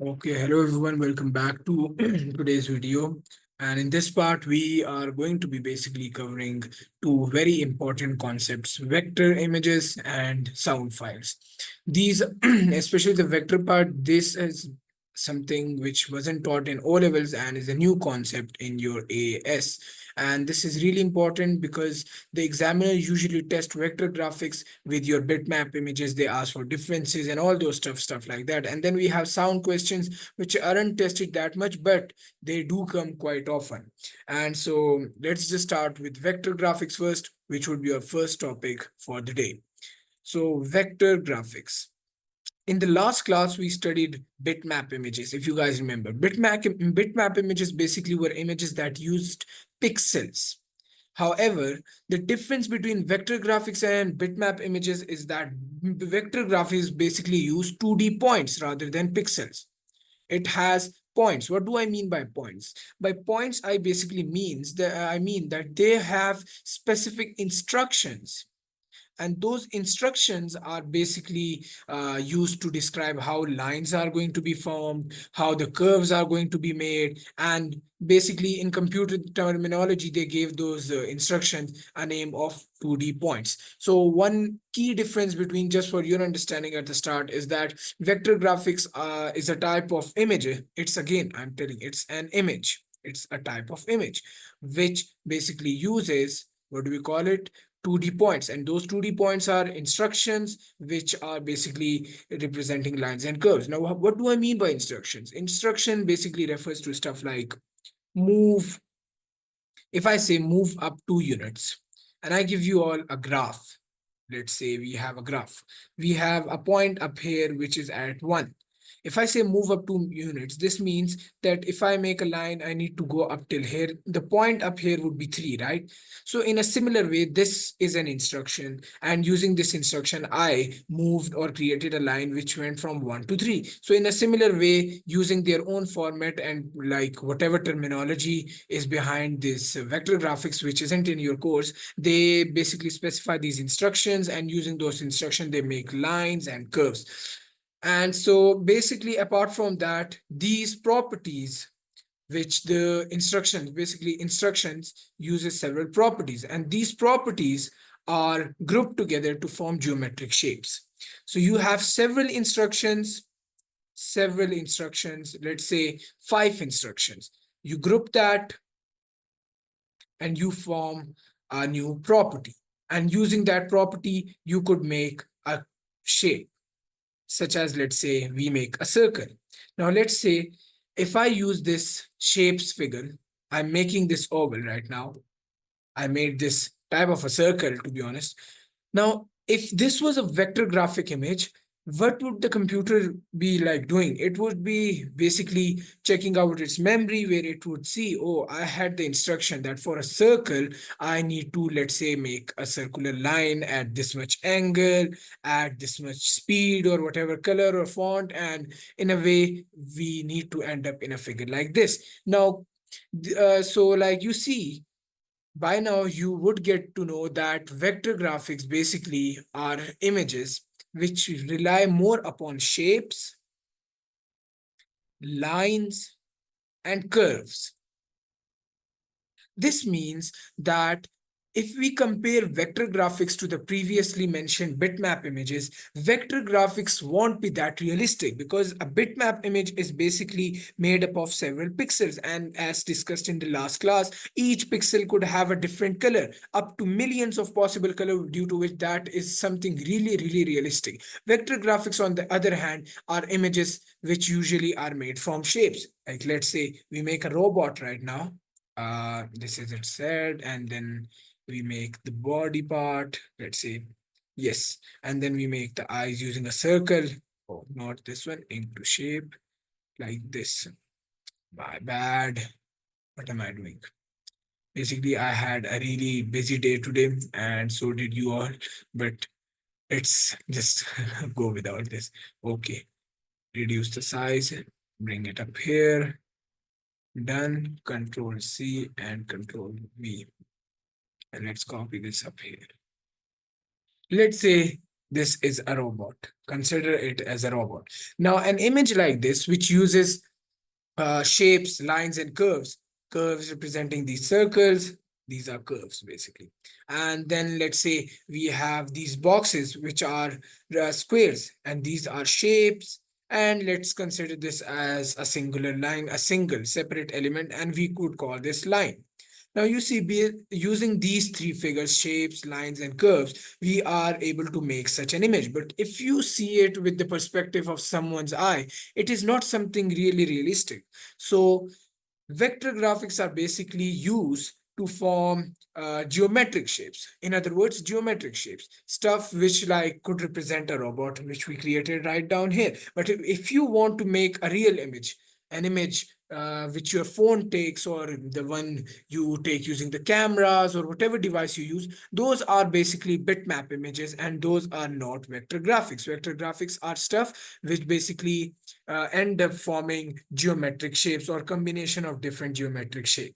Okay, hello everyone, welcome back to today's video. And in this part, we are going to be basically covering two very important concepts, vector images and sound files. These, especially the vector part, this is something which wasn't taught in O levels and is a new concept in your AS. And this is really important because the examiner usually test vector graphics with your bitmap images. They ask for differences and all those stuff like that. And then we have sound questions which aren't tested that much, but they do come quite often. And so let's just start with vector graphics first, which would be our first topic for the day. So vector graphics. In the last class, we studied bitmap images. If you guys remember, bitmap images basically were images that used pixels. However, the difference between vector graphics and bitmap images is that vector graphics basically use 2D points rather than pixels. It has points. What do I mean by points? By points, I basically means that I mean that they have specific instructions, and those instructions are basically used to describe how lines are going to be formed, how the curves are going to be made, and basically in computer terminology they gave those instructions a name of 2D points. So one key difference between, just for your understanding at the start, is that vector graphics is a type of image. It's, again, I'm telling, it's an image. It's a type of image which basically uses, what do we call it, 2D points, and those 2D points are instructions which are basically representing lines and curves. Now, what do I mean by instructions? Instruction basically refers to stuff like move. If I say move up 2 units and I give you all a graph, let's say we have a graph. We have a point up here which is at 1. If I say move up 2 units, this means that if I make a line, I need to go up till here. The point up here would be 3, right? So in a similar way, this is an instruction. And using this instruction, I moved or created a line which went from 1 to 3. So in a similar way, using their own format and like whatever terminology is behind this vector graphics, which isn't in your course, they basically specify these instructions, and using those instructions, they make lines and curves. And so basically, apart from that, these properties, which the instructions, basically instructions uses several properties, and these properties are grouped together to form geometric shapes. So you have several instructions, let's say 5 instructions. You group that and you form a new property. And using that property, you could make a shape, such as, let's say, we make a circle. Now, let's say if I use this shapes figure, I'm making this oval right now. I made this type of a circle, to be honest. Now, if this was a vector graphic image, what would the computer be like doing? It would be basically checking out its memory, where it would see, oh, I had the instruction that for a circle, I need to, let's say, make a circular line at this much angle, at this much speed, or whatever color or font. And in a way, we need to end up in a figure like this. Now, so like you see, by now you would get to know that vector graphics basically are images which rely more upon shapes, lines, and curves. This means that if we compare vector graphics to the previously mentioned bitmap images, vector graphics won't be that realistic, because a bitmap image is basically made up of several pixels. And as discussed in the last class, each pixel could have a different color, up to millions of possible colors, due to which that is something really realistic. Vector graphics, on the other hand, are images which usually are made from shapes. Like, let's say we make a robot right now. This is its head, and then we make the body part, let's say, yes, and then we make the eyes using a circle. Oh, not this one, into shape, like this. My bad. What am I doing? Basically, I had a really busy day today, and so did you all, but it's just go without this. Okay, reduce the size, bring it up here. Done. Control C and Control V. And let's copy this up here. Let's say This is a robot. Consider it as a robot. Now, an image like this, which uses shapes, lines, and curves. Curves representing these circles. These are curves, basically. And then let's say we have these boxes, which are squares, and these are shapes. And let's consider this as a singular line, a single separate element, and we could call this line. Now you see, using these three figures, shapes, lines, and curves, we are able to make such an image. But if you see it with the perspective of someone's eye, it is not something really realistic. So vector graphics are basically used to form geometric shapes. In other words, geometric shapes, stuff which like could represent a robot, which we created right down here. But if you want to make a real image, an image which your phone takes, or the one you take using the cameras or whatever device you use, those are basically bitmap images, and those are not vector graphics. Vector graphics are stuff which basically end up forming geometric shapes or combination of different geometric shapes.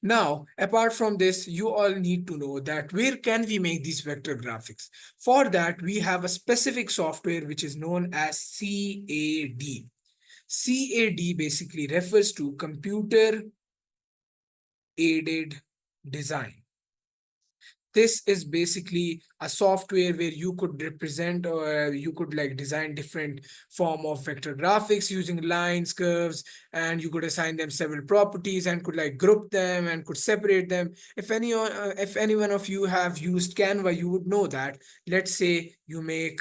Now, apart from this, you all need to know that where can we make these vector graphics? For that, we have a specific software which is known as CAD. CAD basically refers to computer aided design. This is basically a software where you could represent, or you could like design different form of vector graphics using lines, curves, and you could assign them several properties and could like group them and could separate them. If any one of you have used Canva, you would know that. Let's say you make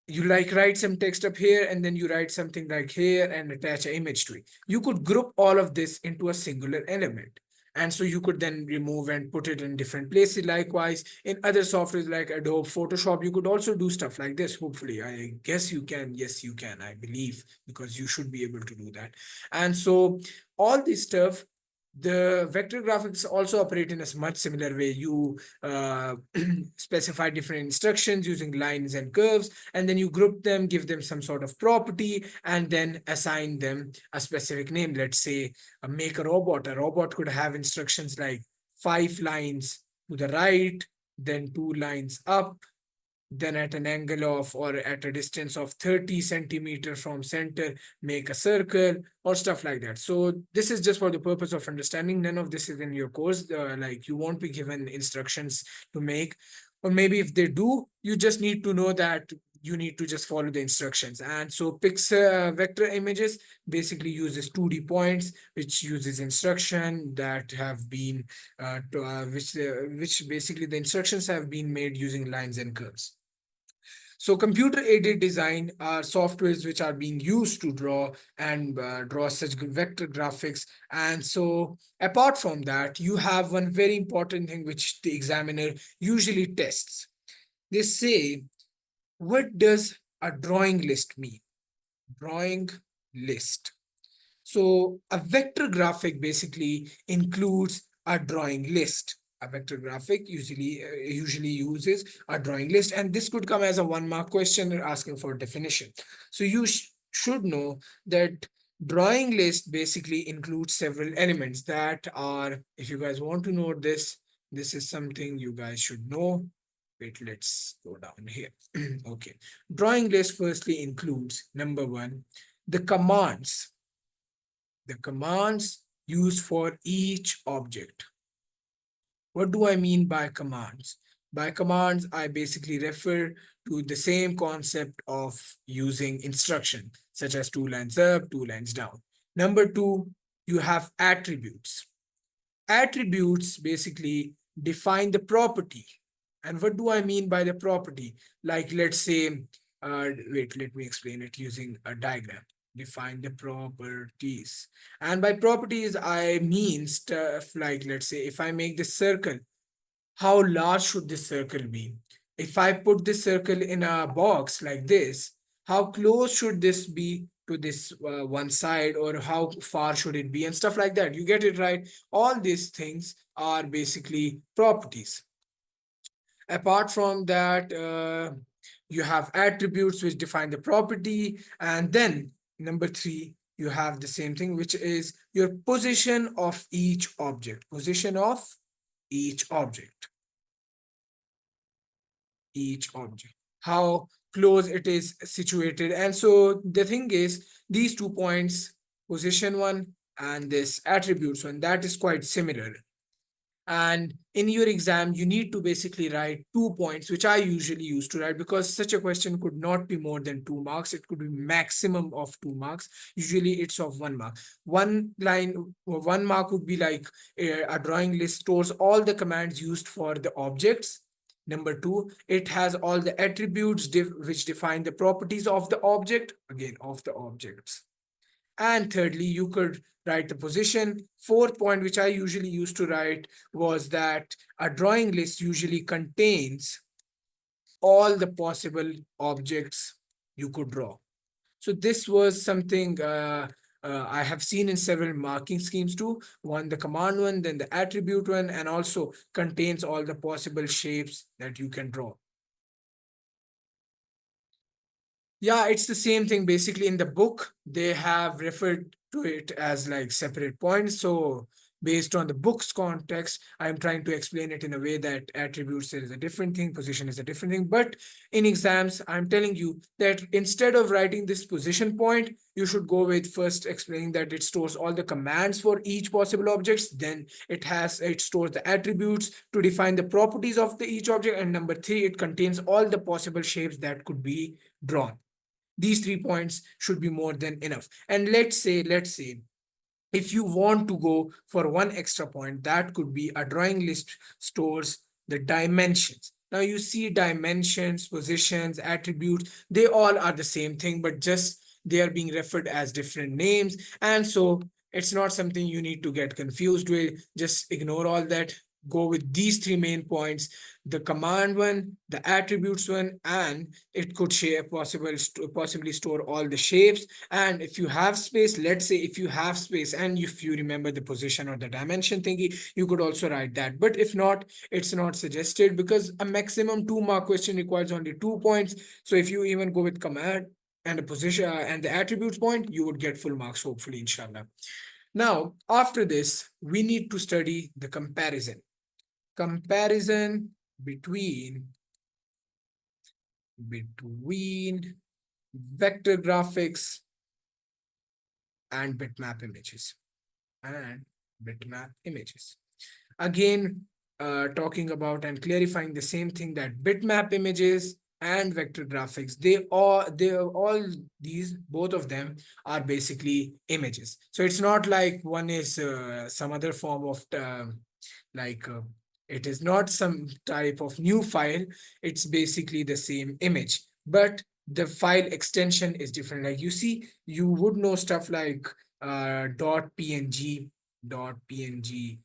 you like write some text up here, and then you write something like here and attach an image to it. You could group all of this into a singular element, and so you could then remove and put it in different places. Likewise, in other softwares like Adobe Photoshop, you could also do stuff like this. Hopefully, I guess you can. Yes, you can, I believe, because you should be able to do that. And so all this stuff, the vector graphics also operate in a much similar way. You specify different instructions using lines and curves, and then you group them, give them some sort of property, and then assign them a specific name. Let's say make a robot. A robot could have instructions like 5 lines to the right, then 2 lines up, then at an angle of, or at a distance of 30 centimeter from center, make a circle or stuff like that. So this is just for the purpose of understanding. None of this is in your course. Like you won't be given instructions to make, or maybe if they do, you just need to know that you need to just follow the instructions. And so pixel vector images basically uses 2D points, which uses instruction that have been which basically the instructions have been made using lines and curves. So computer aided design are softwares which are being used to draw such vector graphics. And so apart from that, you have one very important thing which the examiner usually tests. They say, what does a drawing list mean? Drawing list. So a vector graphic basically includes a drawing list. A vector graphic usually uses a drawing list, and this could come as a 1 mark question asking for definition. So you should know that drawing list basically includes several elements that are, if you guys want to know this, this is something you guys should know. Wait, let's go down here. Okay. Drawing list firstly includes number one, the commands used for each object. What do I mean by commands? By commands, I basically refer to the same concept of using instruction, such as 2 lines up, 2 lines down. Number two, you have attributes. Attributes basically define the property. And what do I mean by the property? Like, let's say, wait, let me explain it using a diagram. Define the properties. And by properties, I mean stuff like, let's say, if I make this circle, how large should this circle be? If I put this circle in a box like this, how close should this be to this one side, or how far should it be, and stuff like that. You get it right? All these things are basically properties. Apart from that, you have attributes which define the property. And then number three, you have the same thing, which is your position of each object. Position of each object. each object, how close it is situated. And so the thing is, these 2 points, position one and this attributes one, that is quite similar. And in your exam you need to basically write 2 points, which I usually used to write, because such a question could not be more than 2 marks. It could be maximum of 2 marks. Usually it's of 1 mark. One line, 1 mark would be like a drawing list stores all the commands used for the objects. Number two, it has all the attributes which define the properties of the object, again of the objects. And thirdly, you could write the position. Fourth point, which I usually used to write, was that a drawing list usually contains all the possible objects you could draw. So this was something I have seen in several marking schemes too. One, the command one, then the attribute one, and also contains all the possible shapes that you can draw. Yeah, it's the same thing. Basically, in the book, they have referred to it as like separate points. So, based on the book's context, I'm trying to explain it in a way that attributes is a different thing, position is a different thing. But in exams, I'm telling you that instead of writing this position point, you should go with first explaining that it stores all the commands for each possible objects. Then it stores the attributes to define the properties of the each object. And number three, it contains all the possible shapes that could be drawn. These 3 points should be more than enough. And let's say if you want to go for one extra point, that could be a drawing list stores the dimensions. Now you see dimensions, positions, attributes, they all are the same thing, but just they are being referred as different names. And so it's not something you need to get confused with. Just ignore all that. Go with these three main points: the command one, the attributes one, and it could share possibly store all the shapes. And if you have space, let's say if you have space and if you remember the position or the dimension thingy, you could also write that. But if not, it's not suggested, because a maximum 2 mark question requires only 2 points. So if you even go with command and the position and the attributes point, you would get full marks, hopefully, inshallah. Now after this, we need to study the comparison between vector graphics and bitmap images. Again, talking about and clarifying the same thing, that bitmap images and vector graphics, they all these both of them are basically images. So it's not like one is some other form of like it is not some type of new file. It's basically the same image, but the file extension is different. Like you see, you would know stuff like .png, .png,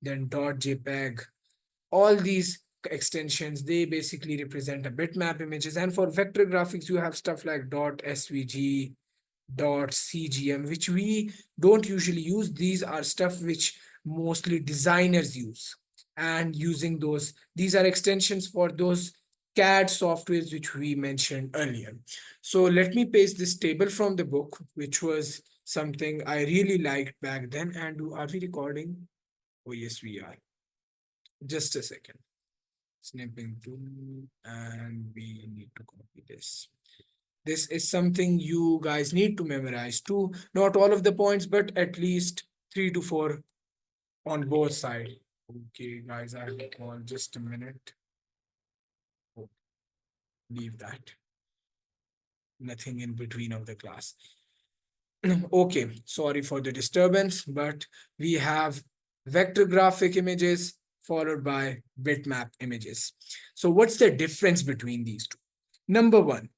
then .jpeg. All these extensions, they basically represent a bitmap images. And for vector graphics, you have stuff like .svg, .cgm, which we don't usually use. These are stuff which mostly designers use. And using these are extensions for those CAD softwares which we mentioned earlier. So let me paste this table from the book, which was something I really liked back then. And are we recording? Oh, yes, we are. Just a second. Snipping tool, and we need to copy this. This is something you guys need to memorize too. Not all of the points, but at least 3 to 4 on both sides. Okay, guys, I will call just a minute. Oh, leave that. Nothing in between of the class. Okay, sorry for the disturbance, but we have vector graphic images followed by bitmap images. So what's the difference between these two? Number one,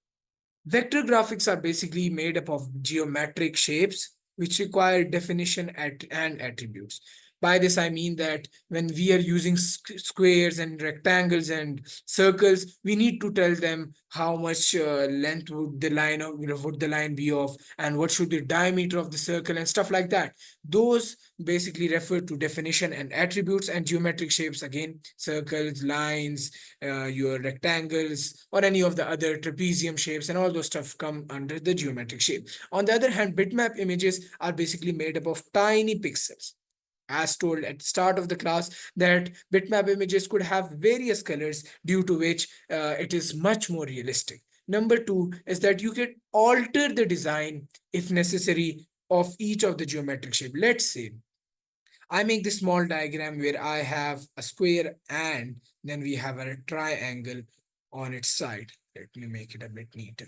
vector graphics are basically made up of geometric shapes which require definition and attributes. By this, I mean that when we are using squares and rectangles and circles, we need to tell them how much length would the line of, would the line be of, and what should the diameter of the circle and stuff like that. Those basically refer to definition and attributes. And geometric shapes, again, circles, lines, your rectangles, or any of the other trapezium shapes, and all those stuff come under the geometric shape. On the other hand, bitmap images are basically made up of tiny pixels. as told at the start of the class, that bitmap images could have various colors, due to which it is much more realistic. Number two is that you can alter the design if necessary of each of the geometric shape. Let's say I make this small diagram where I have a square and then we have a triangle on its side. Let me make it a bit neater.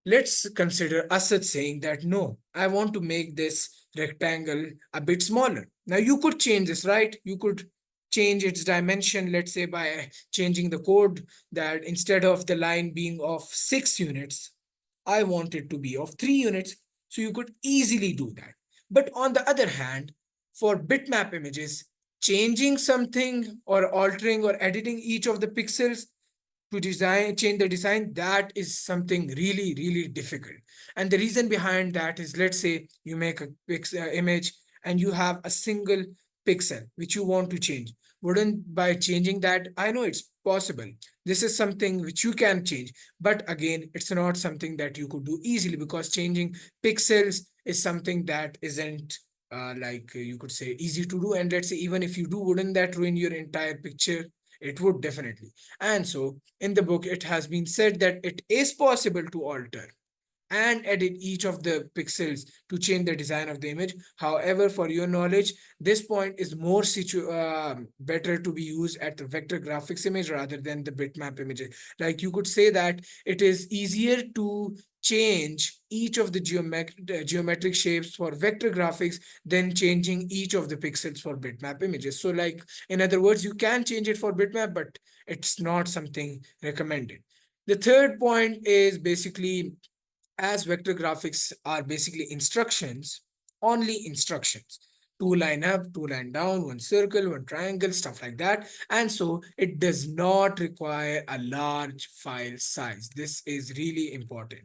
Let's consider Asad saying that no, I want to make this rectangle a bit smaller. Now you could change this, right? You could change its dimension, let's say by changing the code, that instead of the line being of 6 units, I want it to be of 3 units. So you could easily do that. But on the other hand, for bitmap images, changing something or altering or editing each of the pixels to design change the design, that is something really difficult. And the reason behind that is, let's say you make a image and you have a single pixel which you want to change. Wouldn't by changing that, I know it's possible, this is something which you can change, but again it's not something that you could do easily, because changing pixels is something that isn't you could say easy to do. And let's say even if you do, wouldn't that ruin your entire picture? It would definitely. And so in the book, it has been said that it is possible to alter and edit each of the pixels to change the design of the image. However, for your knowledge, this point is more better to be used at the vector graphics image rather than the bitmap images. Like you could say that it is easier to change each of the geometric shapes for vector graphics than changing each of the pixels for bitmap images. So like, in other words, you can change it for bitmap, but it's not something recommended. The third point is basically, as vector graphics are basically instructions, only instructions. Two line up, two line down, one circle, one triangle, stuff like that. And so it does not require a large file size. This is really important.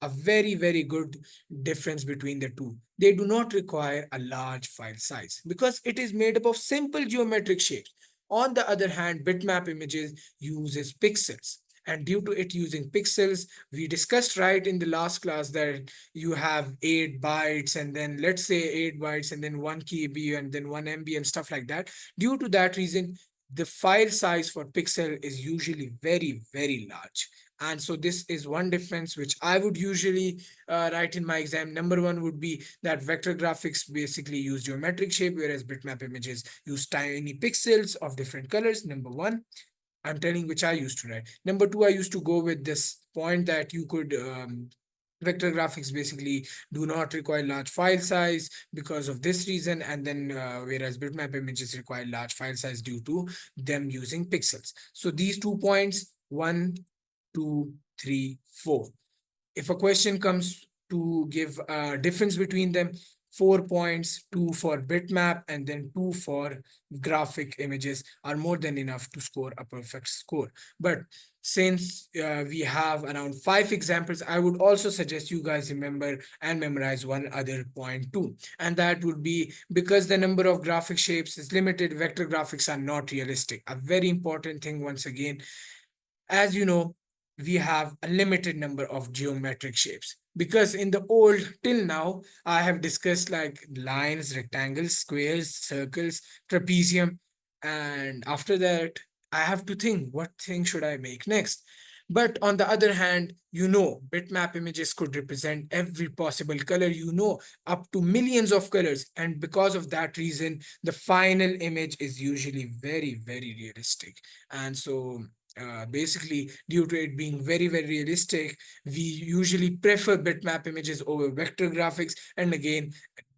A very good difference between the two. They do not require a large file size because it is made up of simple geometric shapes. On the other hand, bitmap images uses pixels. And due to it using pixels, we discussed right in the last class that you have 8 bytes, and then let's say 8 bytes and then 1 KB and then 1 MB and stuff like that. Due to that reason, the file size for pixel is usually very large. And so this is one difference which I would usually write in my exam. Number one would be that vector graphics basically use geometric shape, whereas bitmap images use tiny pixels of different colors. Number one, I'm telling which I used to write. Number two, I used to go with this point that you could vector graphics basically do not require large file size because of this reason, and then whereas bitmap images require large file size due to them using pixels. So these 2 points, one, two, three, four. If a question comes to give a difference between them, 4 points, two for bitmap and then two for graphic images are more than enough to score a perfect score. But since we have around 5 examples, I would also suggest you guys remember and memorize one other point too. And that would be, because the number of graphic shapes is limited, vector graphics are not realistic. A very important thing once again, as you know, we have a limited number of geometric shapes, because in the old till now I have discussed like lines, rectangles, squares, circles, trapezium, and after that I have to think what thing should I make next. But on the other hand, bitmap images could represent every possible color, up to millions of colors, and because of that reason the final image is usually very realistic. And so basically, due to it being very realistic, we usually prefer bitmap images over vector graphics. And again,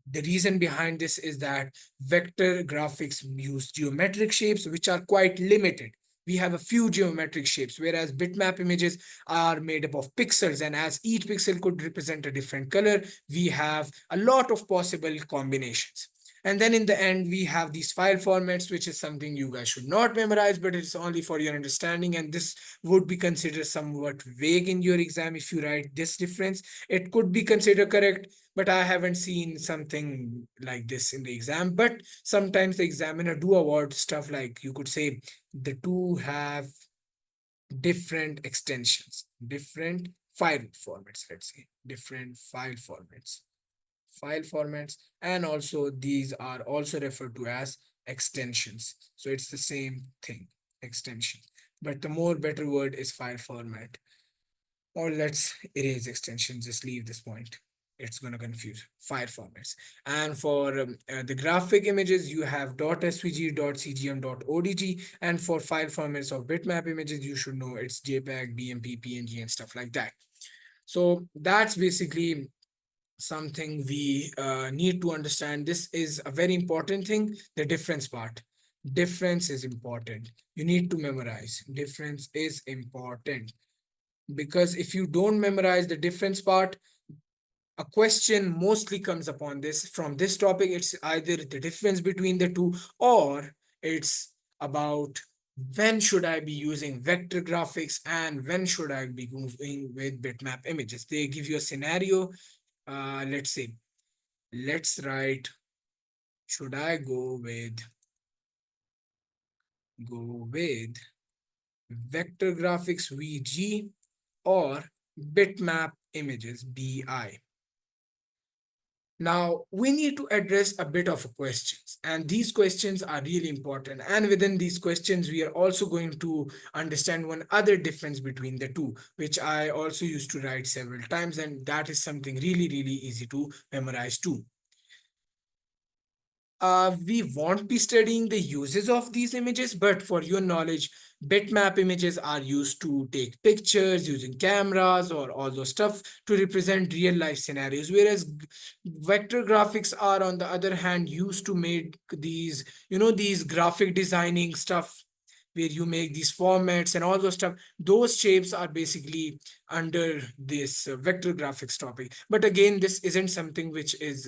the reason behind this is that vector graphics use geometric shapes which are quite limited. We have a few geometric shapes, whereas bitmap images are made up of pixels, and as each pixel could represent a different color, we have a lot of possible combinations. And then in the end, we have these file formats, which is something you guys should not memorize, but it's only for your understanding. And this would be considered somewhat vague in your exam if you write this difference. It could be considered correct, but I haven't seen something like this in the exam. But sometimes the examiner do award stuff like, you could say the two have different extensions, different file formats, let's say, different file formats. file formats, and also these are also referred to as extensions. So it's the same thing, extension, but the more better word is file format. Or let's erase extension, just leave this point. It's going to confuse file formats. And for the graphic images, you have .svg, .cgm, .odg. And for file formats of bitmap images, you should know it's JPEG, BMP, PNG, and stuff like that. So that's basically something we need to understand. This is a very important thing, the difference part. Difference is important. You need to memorize. Difference is important because if you don't memorize the difference part, a question mostly comes upon this from this topic. It's either the difference between the two, or it's about when should I be using vector graphics and when should I be moving with bitmap images. They give you a scenario. Let's say, let's write, should I go with vector graphics VG or bitmap images BI. Now, we need to address a bit of questions, and these questions are really important. And within these questions, we are also going to understand one other difference between the two, which I also used to write several times, and that is something really, really easy to memorize too. We won't be studying the uses of these images, but for your knowledge, bitmap images are used to take pictures using cameras or all those stuff to represent real life scenarios, whereas vector graphics are, on the other hand, used to make these, these graphic designing stuff where you make these formats and all those stuff. Those shapes are basically under this vector graphics topic. But again, this isn't something which is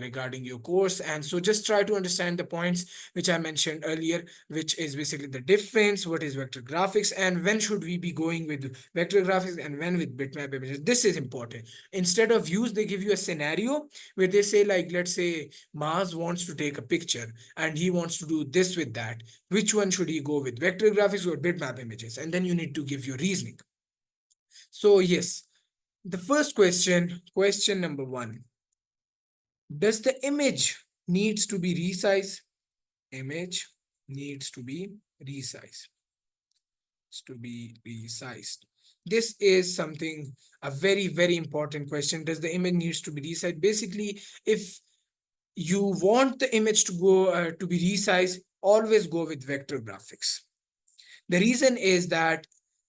regarding your course. And so just try to understand the points which I mentioned earlier, which is basically the difference, what is vector graphics, and when should we be going with vector graphics and when with bitmap images. This is important. Instead of use, they give you a scenario where they say, like, let's say Maaz wants to take a picture and he wants to do this with that. Which one should he go with, vector graphics or bitmap images? And then you need to give your reasoning. So yes, the first question, question number one, does the image needs to be resized? Image needs to be resized. To be resized. This is something, a very, very important question. Does the image needs to be resized? Basically, if you want the image to go to be resized, always go with vector graphics. The reason is that,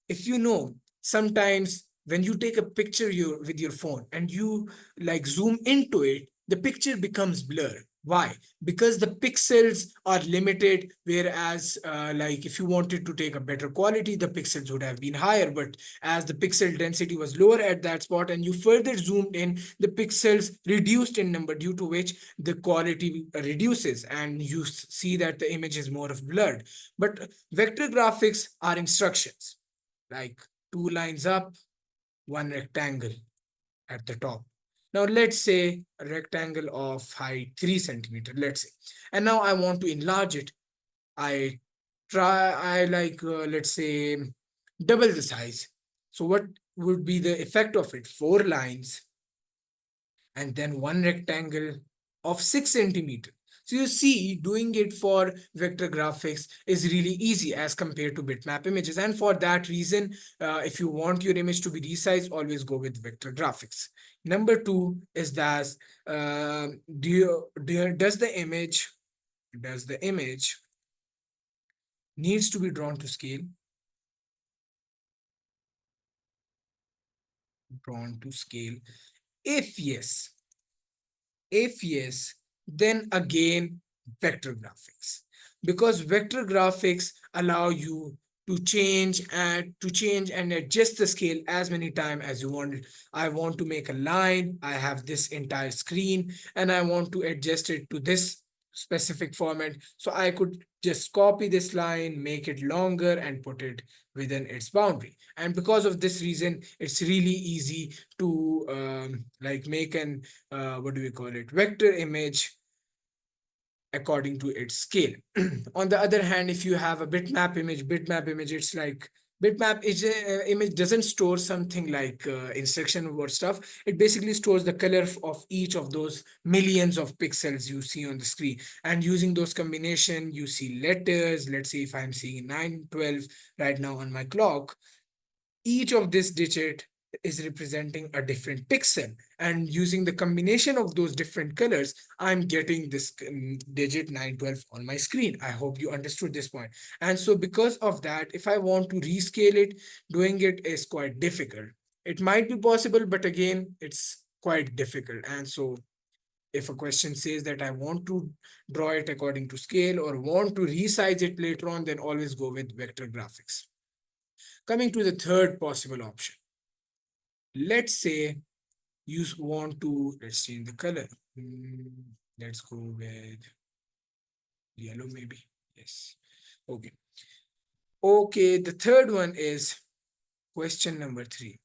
if you know, sometimes when you take a picture with your phone and you like zoom into it, the picture becomes blur. Why? Because the pixels are limited, whereas like if you wanted to take a better quality, the pixels would have been higher. But as the pixel density was lower at that spot and you further zoomed in, the pixels reduced in number, due to which the quality reduces and you see that the image is more of blurred. But vector graphics are instructions, like two lines up, one rectangle at the top. Now let's say a rectangle of height 3 centimeter, let's say. And now I want to enlarge it. I like, let's say, double the size. So what would be the effect of it? Four lines and then one rectangle of 6 centimeter. So you see, doing it for vector graphics is really easy as compared to bitmap images. And for that reason, if you want your image to be resized, always go with vector graphics. Number two is that does the image needs to be drawn to scale? Drawn to scale. If yes, if yes, then again, vector graphics. Because vector graphics allow you to change and adjust the scale as many times as you want. I want to make a line, I have this entire screen, and I want to adjust it to this specific format. So I could just copy this line, make it longer, and put it within its boundary. And because of this reason, it's really easy to like make an what do we call it, vector image according to its scale. On the other hand, if you have a bitmap image, it's like Bitmap is image doesn't store something like instruction or stuff. It basically stores the color of each of those millions of pixels you see on the screen. And using those combination, you see letters. Let's say if I'm seeing 912 right now on my clock, each of this digit is representing a different pixel, and using the combination of those different colors, I'm getting this digit 912 on my screen. I hope you understood this point. And so because of that, if I want to rescale it, doing it is quite difficult. It might be possible, but again, it's quite difficult. And so if a question says that I want to draw it according to scale or want to resize it later on, then always go with vector graphics. Coming to the third possible option, let's say you want to, let's change the color. Let's go with yellow maybe. Yes. Okay. Okay, the third one is question number 3.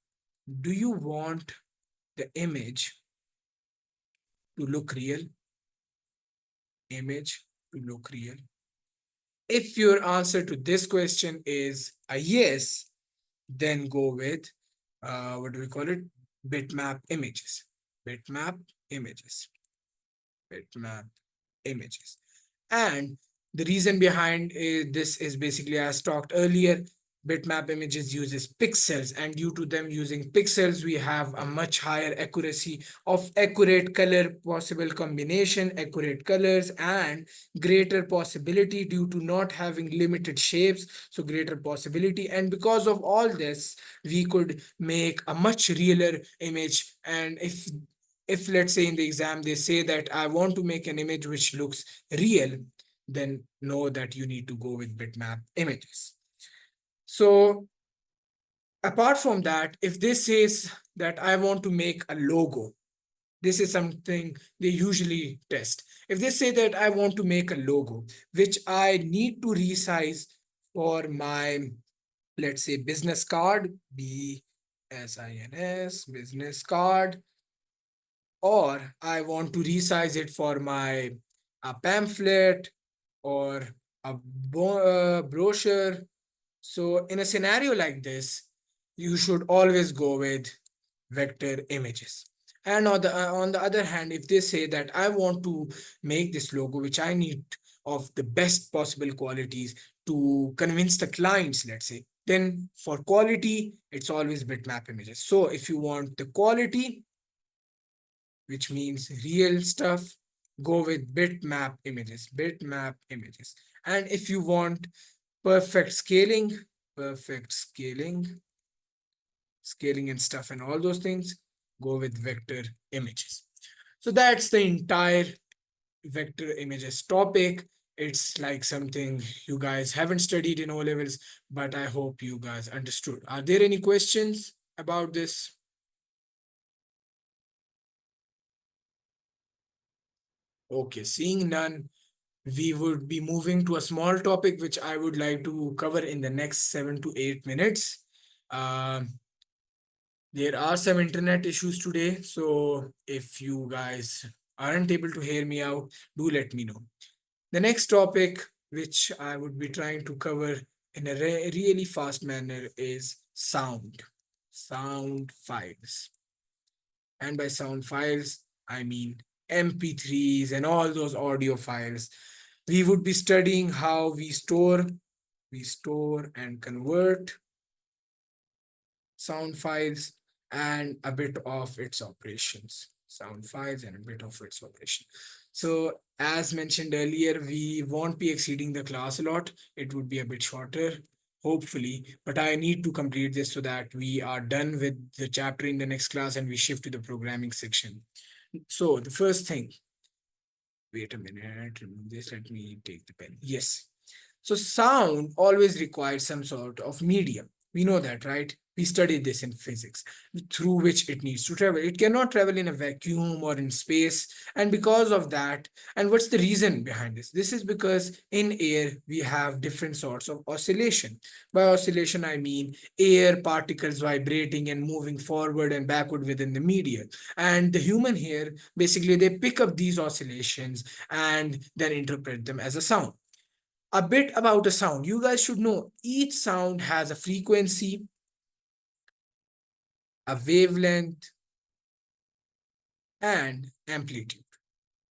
Do you want the image to look real? Image to look real? If your answer to this question is a yes, then go with what do we call it? Bitmap images. Bitmap images. Bitmap images. And the reason behind this is basically, as talked earlier, bitmap images uses pixels, and due to them using pixels, we have a much higher accuracy of accurate color possible combination, accurate colors, and greater possibility due to not having limited shapes. So greater possibility, and because of all this, we could make a much realer image. And if let's say in the exam they say that I want to make an image which looks real, then know that you need to go with bitmap images. So apart from that, if this says that I want to make a logo, this is something they usually test. If they say that I want to make a logo which I need to resize for my, let's say, business card, BSINS business card, or I want to resize it for my pamphlet or a brochure. So in a scenario like this, you should always go with vector images. And on the other hand, if they say that I want to make this logo, which I need of the best possible qualities to convince the clients, let's say, then for quality, it's always bitmap images. So if you want the quality, which means real stuff, go with bitmap images, bitmap images. And if you want perfect scaling, perfect scaling and stuff and all those things, go with vector images. So that's the entire vector images topic. It's like something you guys haven't studied in O levels, but I hope you guys understood. Are there any questions about this? Okay, seeing none, we would be moving to a small topic which I would like to cover in the next 7 to 8 minutes. There are some internet issues today, so if you guys aren't able to hear me out, do let me know. The next topic, which I would be trying to cover in a really fast manner, is sound, sound files. And by sound files, I mean MP3s and all those audio files. We would be studying how we store and convert sound files and a bit of its operations. Sound files and a bit of its operation. So as mentioned earlier, we won't be exceeding the class a lot. It would be a bit shorter, hopefully, but I need to complete this so that we are done with the chapter in the next class and we shift to the programming section. So the first thing, wait a minute, remove this, let me take the pen. Yes. So sound always requires some sort of medium. We know that, right? We studied this in physics, through which it needs to travel. It cannot travel in a vacuum or in space. And because of that, and what's the reason behind this? This is because in air, we have different sorts of oscillation. By oscillation, I mean air particles vibrating and moving forward and backward within the media. And the human here, basically, they pick up these oscillations and then interpret them as a sound. A bit about a sound. You guys should know each sound has a frequency, a wavelength, and amplitude.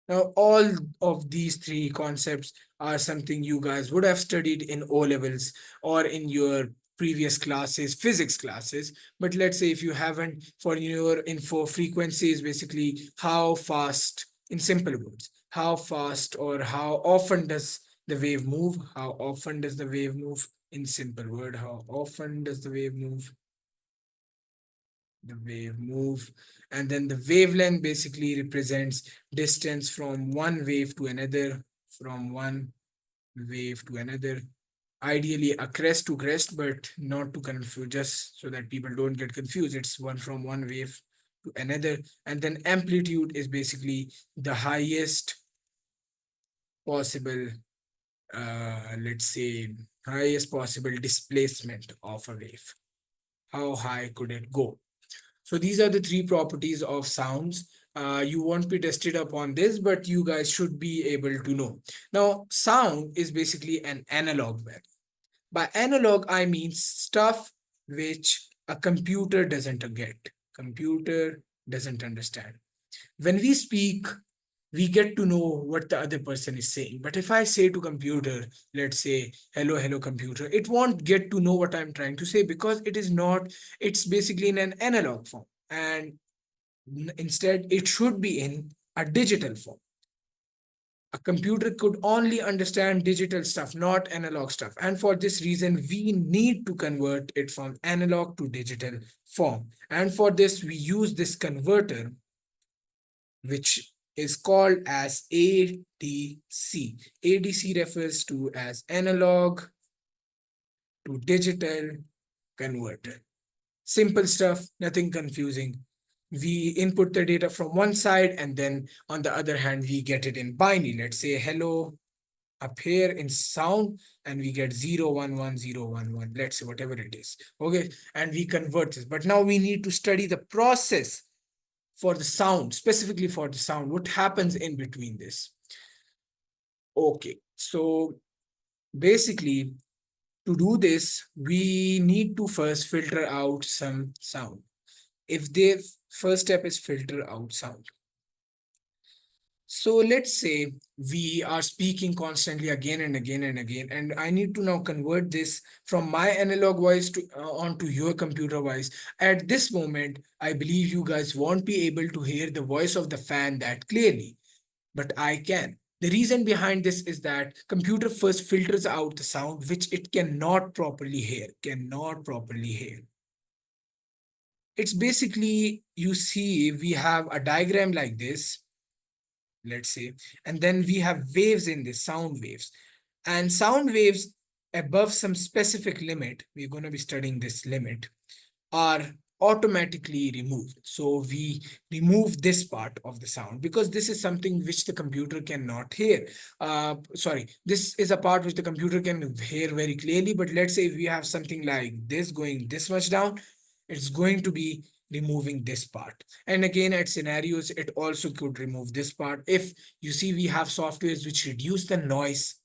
Now, all of these three concepts are something you guys would have studied in O levels or in your previous classes, physics classes. But let's say if you haven't, for your info, frequency is basically how fast, in simple words, how fast or how often does the wave move? How often does the wave move? In simple word, how often does the wave move? The wave move. And then the wavelength basically represents distance from one wave to another, from one wave to another. Ideally a crest to crest, but not to confuse, just so that people don't get confused. It's one from one wave to another. And then amplitude is basically the highest possible, let's say, highest possible displacement of a wave. How high could it go? So these are the three properties of sounds. You won't be tested upon this, but you guys should be able to know. Now, sound is basically an analog value. By analog, I mean stuff which a computer doesn't get. Computer doesn't understand. When we speak, we get to know what the other person is saying. But if I say to computer, let's say, hello, hello, computer, it won't get to know what I'm trying to say because it is not, it's basically in an analog form. And instead, it should be in a digital form. A computer could only understand digital stuff, not analog stuff. And for this reason, we need to convert it from analog to digital form. And for this, we use this converter, which is called as ADC. ADC refers to as analog to digital converter. Simple stuff, nothing confusing. We input the data from one side, and then on the other hand, we get it in binary. Let's say hello up here in sound, and we get 0 1 1 0 1 1. Let's say whatever it is. Okay, and we convert this. But now we need to study the process for the sound, specifically for the sound. What happens in between this? Okay, so basically, to do this, we need to first filter out some sound. If the first step is filter out sound. So let's say we are speaking constantly again and again and again, and I need to now convert this from my analog voice to onto your computer voice. At this moment, I believe you guys won't be able to hear the voice of the fan that clearly, but I can. The reason behind this is that computer first filters out the sound which it cannot properly hear, It's basically, you see, we have a diagram like this, let's say, and then we have waves in this, sound waves. And sound waves above some specific limit, we're going to be studying this limit, are automatically removed. So we remove this part of the sound because this is something which the computer cannot hear. Sorry, this is a part which the computer can hear very clearly. But let's say if we have something like this going this much down, it's going to be removing this part. And again, at scenarios, it also could remove this part. If you see, we have softwares which reduce the noise.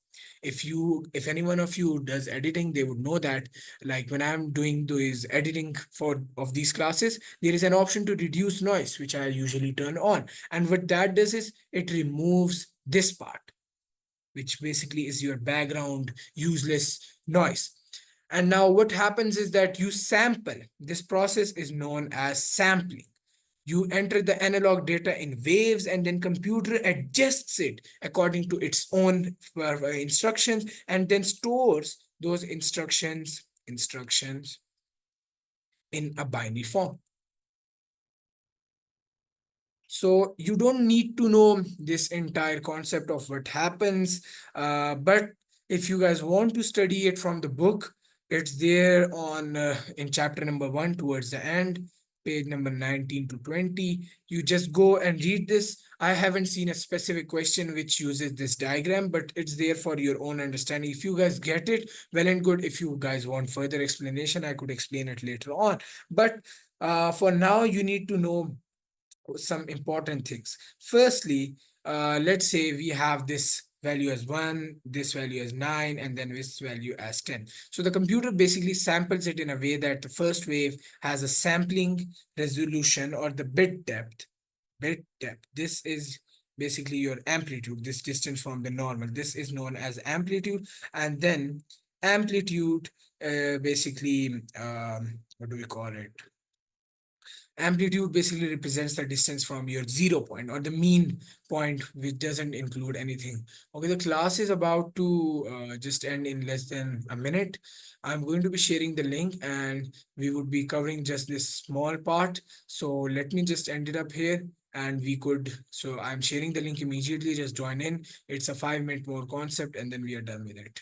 If any one of you does editing, they would know that, like when I'm doing this editing for of these classes, there is an option to reduce noise, which I usually turn on. And what that does is it removes this part, which basically is your background useless noise. And now what happens is that you sample. This process is known as sampling. You enter the analog data in waves, and then computer adjusts it according to its own instructions, and then stores those instructions in a binary form. So you don't need to know this entire concept of what happens, but if you guys want to study it from the book, it's there on in chapter number 1 towards the end, page number 19 to 20. You just go and read this. I haven't seen a specific question which uses this diagram, but it's there for your own understanding. If you guys get it, well and good. If you guys want further explanation, I could explain it later on. But for now, you need to know some important things. Firstly, let's say we have this value as 1, this value as 9, and then this value as 10. So the computer basically samples it in a way that the first wave has a sampling resolution, or the bit depth. Bit depth. This is basically your amplitude, this distance from the normal. This is known as amplitude. And then amplitude, basically, what do we call it? Amplitude basically represents the distance from your 0 point, or the mean point, which doesn't include anything. Okay, the class is about to just end in less than a minute. I'm going to be sharing the link, and we would be covering just this small part. So let me just end it up here, and we could, so I'm sharing the link immediately. Just join in. It's a 5-minute more concept, and then we are done with it.